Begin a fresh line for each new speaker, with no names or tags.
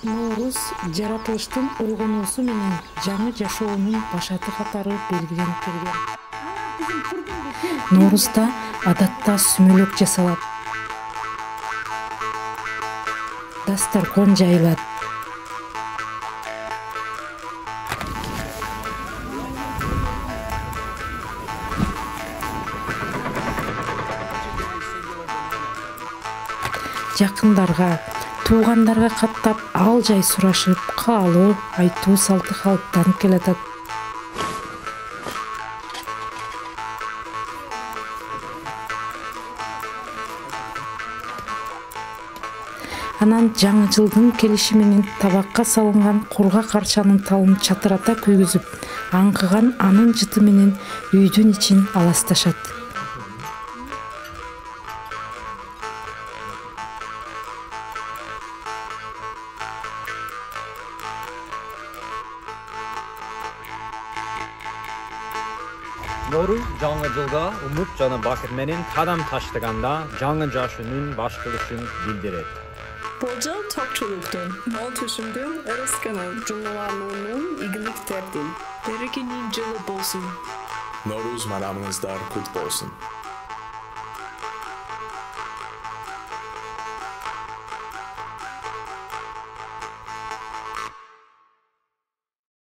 Nooruz жаратылыштын ойгонуусу менен жаңы жашоонун башаты катары белгиленип келген. Nooruzда адатта сүмөлөк жасалат. Дасторкон жайылат. Жакындарга, туугандарга каттап ал жай сурашып, каалоо айтуу салты калыптанып келатат. Анан жаңы жылдын келиши менен табакка салынган кургак арчанын талын чатырата күйгүзүп, аңкыган анын жыты менен үйдүн ичин аласташат.
Nooruz жаңы жылга умут жана бакыт менен кадам таштаганда жаңы жашоонун башталышын билдирет.
Болжол токчулуктун, мол түшүмдүн, ырысканын, жумалануунун, ийгиликтердин. Берекенин жылы болсун.
Nooruz bayramınızlar kutlu olsun.